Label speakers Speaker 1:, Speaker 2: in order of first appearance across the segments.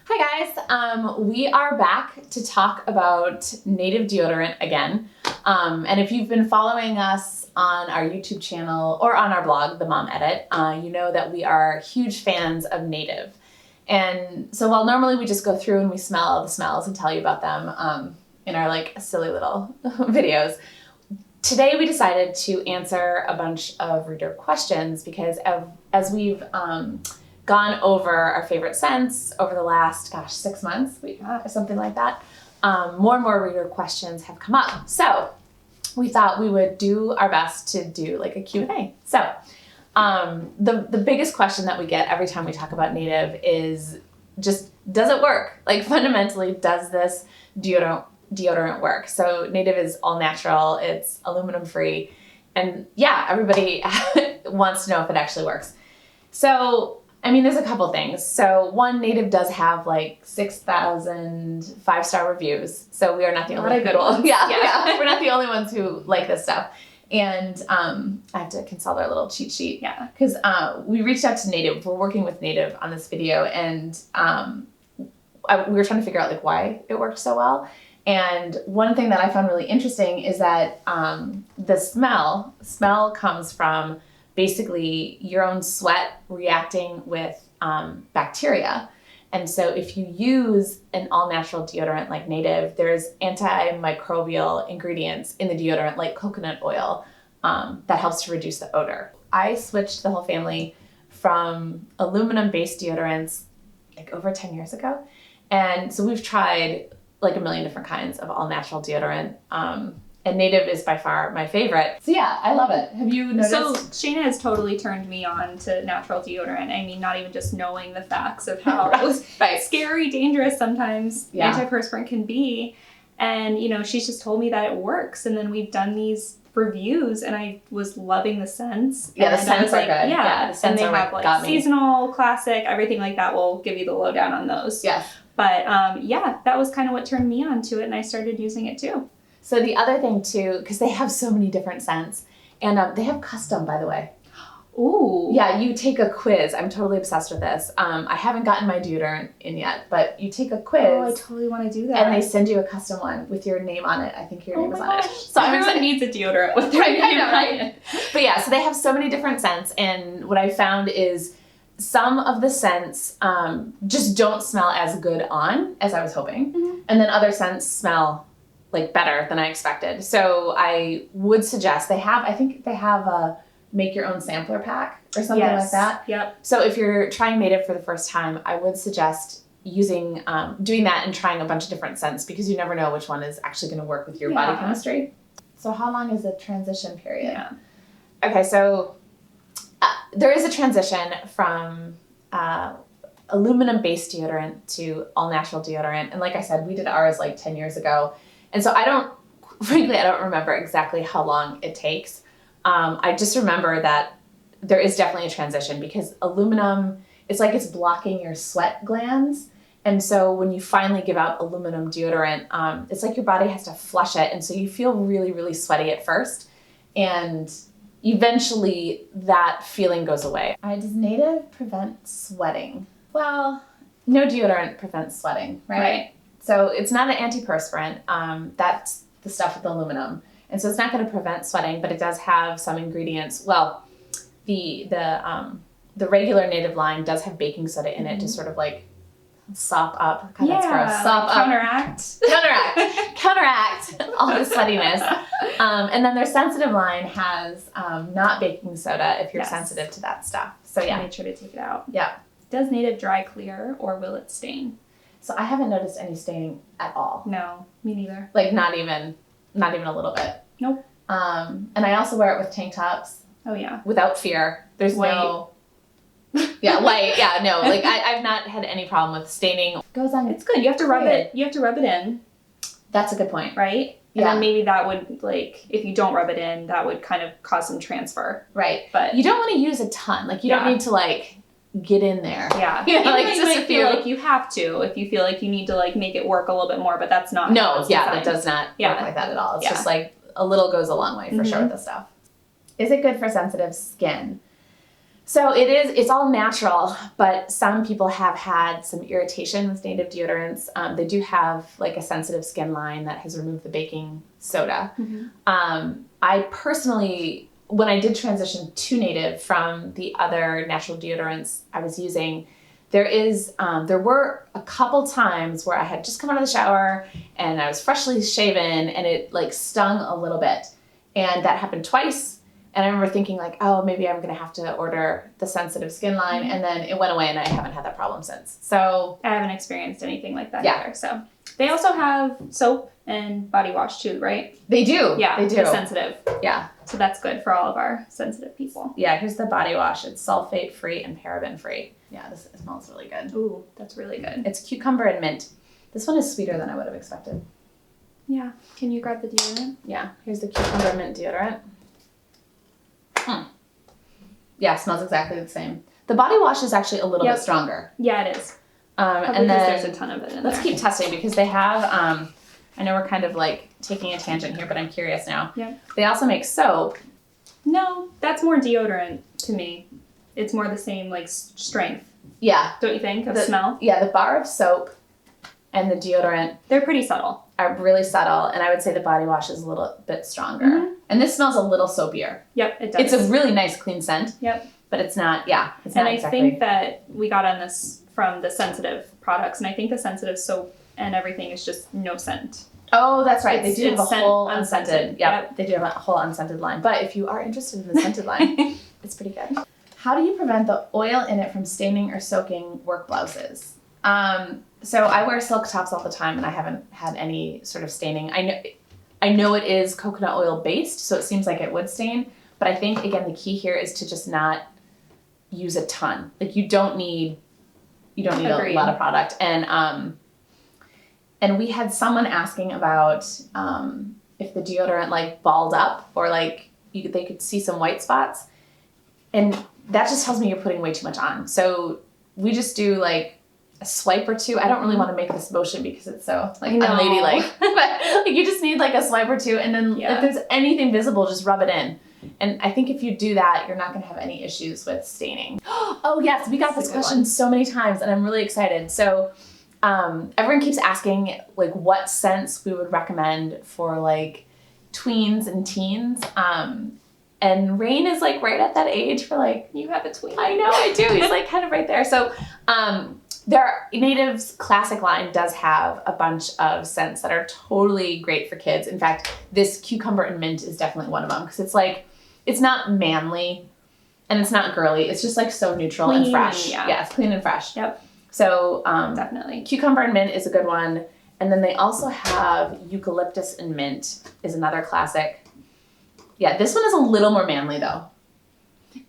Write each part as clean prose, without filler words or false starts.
Speaker 1: Hi guys, we are back to talk about native deodorant again. And if you've been following us on our YouTube channel or on our blog, The Mom Edit, you know that we are huge fans of native. And so while normally we just go through and we smell all the smells and tell you about them in our like silly little videos, today we decided to answer a bunch of reader questions because as we've gone over our favorite scents over the last, 6 months, or something like that, more and more reader questions have come up. So we thought we would do our best to do like a Q&A. So the biggest question that we get every time we talk about native is just, does it work? Like fundamentally, does this deodorant work? So native is all natural, it's aluminum free, and yeah, everybody wants to know if it actually works. So I mean, there's a couple things. So one, native does have like 6,000 5-star reviews. So we are not the only people. Yeah. We're not the only ones who like this stuff. And I have to consult our little cheat sheet. Yeah. Because we reached out to native. We're working with native on this video, and we were trying to figure out like why it worked so well. And one thing that I found really interesting is that the smell comes from basically your own sweat reacting with bacteria. And so if you use an all-natural deodorant like native, there's antimicrobial ingredients in the deodorant like coconut oil that helps to reduce the odor. I switched the whole family from aluminum-based deodorants like over 10 years ago. And so we've tried like a million different kinds of all-natural deodorant. And native is by far my favorite. So yeah, I love it. Have you noticed?
Speaker 2: So Shayna has totally turned me on to natural deodorant. I mean, not even just knowing the facts of how scary, dangerous sometimes antiperspirant can be. And, you know, she's just told me that it works. And then we've done these reviews and I was loving the scents.
Speaker 1: Yeah, the
Speaker 2: and
Speaker 1: scents are good.
Speaker 2: Yeah,
Speaker 1: the scents
Speaker 2: and they have like seasonal, classic, everything like that. We'll give you the lowdown on those.
Speaker 1: Yeah.
Speaker 2: But yeah, that was kind of what turned me on to it. And I started using it too.
Speaker 1: So the other thing too, because they have so many different scents, and they have custom, by the way.
Speaker 2: Ooh.
Speaker 1: Yeah, you take a quiz. I'm totally obsessed with this. I haven't gotten my deodorant in yet, but you take a quiz.
Speaker 2: Oh, I totally want to do that.
Speaker 1: And they send you a custom one with your name on it. I think your name is on it.
Speaker 2: So everyone needs a deodorant with their name on it.
Speaker 1: But yeah, so they have so many different scents, and what I found is some of the scents just don't smell as good on as I was hoping, and then other scents smell like better than I expected. So I would suggest I think they have a make your own sampler pack or something like that.
Speaker 2: Yep.
Speaker 1: So if you're trying native for the first time, I would suggest using, doing that and trying a bunch of different scents because you never know which one is actually going to work with your body chemistry. So how long is the transition period?
Speaker 2: Yeah.
Speaker 1: Okay. So there is a transition from, aluminum-based deodorant to all-natural deodorant. And like I said, we did ours like 10 years ago. And so I don't remember exactly how long it takes. I just remember that there is definitely a transition because aluminum, it's like it's blocking your sweat glands. And so when you finally give out aluminum deodorant, it's like your body has to flush it. And so you feel really, really sweaty at first. And eventually that feeling goes away. Does native prevent sweating? Well, no deodorant prevents sweating, right? So it's not an antiperspirant. That's the stuff with aluminum. And so it's not going to prevent sweating, but it does have some ingredients. Well, the regular native line does have baking soda in it to sort of like sop up. God, that's gross. Sop up. Counteract all the sweatiness. And then their sensitive line has not baking soda if you're sensitive to that stuff. So yeah.
Speaker 2: Make sure to take it out.
Speaker 1: Yeah.
Speaker 2: Does native dry clear or will it stain?
Speaker 1: So I haven't noticed any staining at all.
Speaker 2: No, me neither.
Speaker 1: Like not even a little bit.
Speaker 2: Nope.
Speaker 1: And I also wear it with tank tops.
Speaker 2: Oh yeah.
Speaker 1: Without fear. There's white. White. Yeah, no. Like I've not had any problem with staining.
Speaker 2: Goes on. It's good. You have to rub it. You have to rub it in.
Speaker 1: That's a good point.
Speaker 2: Right? And then maybe that would like if you don't rub it in, that would kind of cause some transfer.
Speaker 1: Right.
Speaker 2: But
Speaker 1: you don't want to use a ton. Like you don't need to like get in there.
Speaker 2: Yeah.
Speaker 1: Like
Speaker 2: just if you feel like you have to, if you feel like you need to like make it work a little bit more, but that's not.
Speaker 1: No, that does not work like that at all. It's just like a little goes a long way for sure with this stuff. Is it good for sensitive skin? So it's all natural, but some people have had some irritation with native deodorants. They do have like a sensitive skin line that has removed the baking soda. I personally, when I did transition to native from the other natural deodorants I was using, there were a couple times where I had just come out of the shower and I was freshly shaven and it like stung a little bit. And that happened twice. And I remember thinking like, oh, maybe I'm going to have to order the sensitive skin line. And then it went away and I haven't had that problem since. So
Speaker 2: I haven't experienced anything like that either. So they also have soap and body wash too, right?
Speaker 1: They do.
Speaker 2: Yeah,
Speaker 1: they do.
Speaker 2: They're sensitive.
Speaker 1: Yeah.
Speaker 2: So that's good for all of our sensitive people.
Speaker 1: Yeah, here's the body wash. It's sulfate free and paraben free. Yeah, this smells really good.
Speaker 2: Ooh, that's really good.
Speaker 1: It's cucumber and mint. This one is sweeter than I would have expected.
Speaker 2: Yeah. Can you grab the deodorant?
Speaker 1: Yeah, here's the cucumber mint deodorant. Yeah, smells exactly the same. The body wash is actually a little bit stronger.
Speaker 2: Yeah, it is.
Speaker 1: And then
Speaker 2: there's a ton of it in
Speaker 1: let's
Speaker 2: there.
Speaker 1: keep testing because they have, I know we're kind of like taking a tangent here, but I'm curious now.
Speaker 2: Yeah.
Speaker 1: They also make soap.
Speaker 2: No, that's more deodorant to me. It's more the same like strength.
Speaker 1: Yeah.
Speaker 2: Don't you think? Of smell?
Speaker 1: Yeah, the bar of soap and the deodorant.
Speaker 2: They're pretty subtle.
Speaker 1: Are really subtle, and I would say the body wash is a little bit stronger. And this smells a little soapier.
Speaker 2: Yep, it does.
Speaker 1: It's a really nice clean scent.
Speaker 2: Yep.
Speaker 1: But it's not, it's
Speaker 2: and
Speaker 1: not
Speaker 2: I
Speaker 1: exactly.
Speaker 2: think that we got on this from the sensitive products, and I think the sensitive soap and everything is just no scent.
Speaker 1: Oh, that's right. They do have a whole
Speaker 2: unscented.
Speaker 1: unscented. Yep, they do have a whole unscented line. But if you are interested in the scented line, it's pretty good. How do you prevent the oil in it from staining or soaking work blouses? So I wear silk tops all the time, and I haven't had any sort of staining. I know it is coconut oil based, so it seems like it would stain. But I think, again, the key here is to just not use a ton. Like you don't need a lot of product. And we had someone asking about if the deodorant like balled up or like they could see some white spots. And that just tells me you're putting way too much on. So we just do like a swipe or two. I don't really want to make this motion because it's so like unladylike. But like you just need like a swipe or two, and then if there's anything visible, just rub it in. And I think if you do that, you're not going to have any issues with staining. Oh yes, we got this question so many times, and I'm really excited. So everyone keeps asking like what scents we would recommend for like tweens and teens. And Rain is like right at that age for like,
Speaker 2: you have a tween.
Speaker 1: I know I do. He's like kind of right there. So Native's classic line does have a bunch of scents that are totally great for kids. In fact, this cucumber and mint is definitely one of them because it's like, it's not manly and it's not girly. It's just like so neutral and fresh. Yeah, it's clean and fresh.
Speaker 2: Yep.
Speaker 1: So
Speaker 2: definitely.
Speaker 1: Cucumber and mint is a good one. And then they also have eucalyptus and mint is another classic. Yeah, this one is a little more manly though.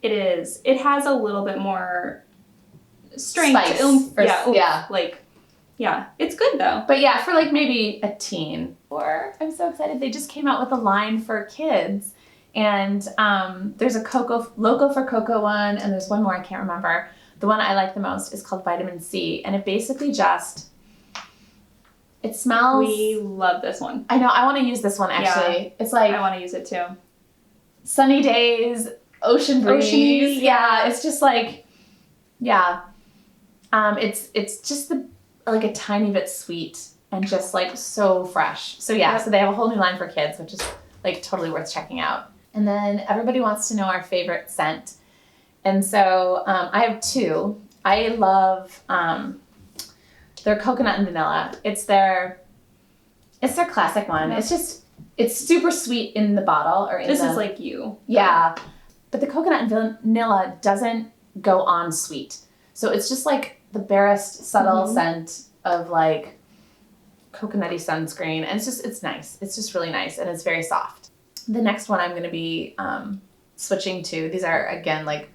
Speaker 2: It is. It has a little bit more strength.
Speaker 1: Spice.
Speaker 2: It's good though.
Speaker 1: But yeah, for like maybe a teen. Or I'm so excited. They just came out with a line for kids. And there's a Loco for Cocoa one, and there's one more I can't remember. The one I like the most is called Vitamin C, and it basically just, it smells.
Speaker 2: We love this one.
Speaker 1: I know, I want to use this one actually. Yeah, it's like.
Speaker 2: I want to use it too.
Speaker 1: Sunny days, ocean breeze. Yeah, it's just like, it's just like a tiny bit sweet and just like so fresh. So yeah, so they have a whole new line for kids, which is like totally worth checking out. And then everybody wants to know our favorite scent. And so I have two. I love their coconut and vanilla. It's their classic one. Yep. It's super sweet in the bottle or in
Speaker 2: This is like you.
Speaker 1: Yeah. But the coconut and vanilla doesn't go on sweet. So it's just like the barest subtle scent of like coconutty sunscreen. And it's nice. It's just really nice. And it's very soft. The next one I'm going to be switching to, these are again like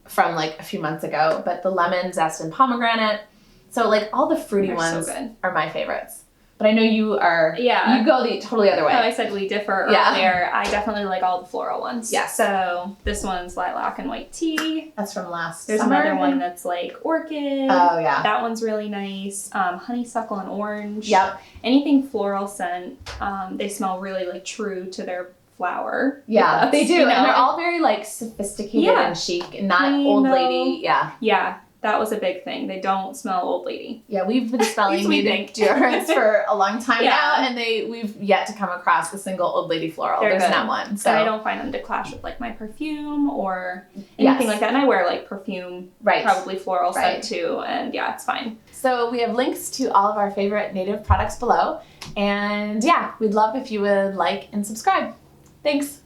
Speaker 1: from like a few months ago, but the lemon zest and pomegranate. So like all the fruity ones are my favorites. But I know you are, you go the totally other way.
Speaker 2: Oh, I said we differ earlier. I definitely like all the floral ones.
Speaker 1: Yeah.
Speaker 2: So this one's lilac and white tea.
Speaker 1: That's from last
Speaker 2: There's
Speaker 1: summer.
Speaker 2: another one that's like orchid.
Speaker 1: Oh, yeah.
Speaker 2: That one's really nice. Honeysuckle and orange.
Speaker 1: Yep.
Speaker 2: Anything floral scent, they smell really like true to their flower.
Speaker 1: Yeah, they do. You know, and they're all very like sophisticated and chic and not clean, old lady. Yeah.
Speaker 2: Yeah. That was a big thing. They don't smell old lady.
Speaker 1: Yeah, we've been smelling native deodorants for a long time now, and we've yet to come across a single old lady floral. There's not one. So
Speaker 2: and I don't find them to clash with like my perfume or anything like that. And I wear like perfume, probably floral scent too, and yeah, it's fine.
Speaker 1: So we have links to all of our favorite native products below, and yeah, we'd love if you would like and subscribe. Thanks.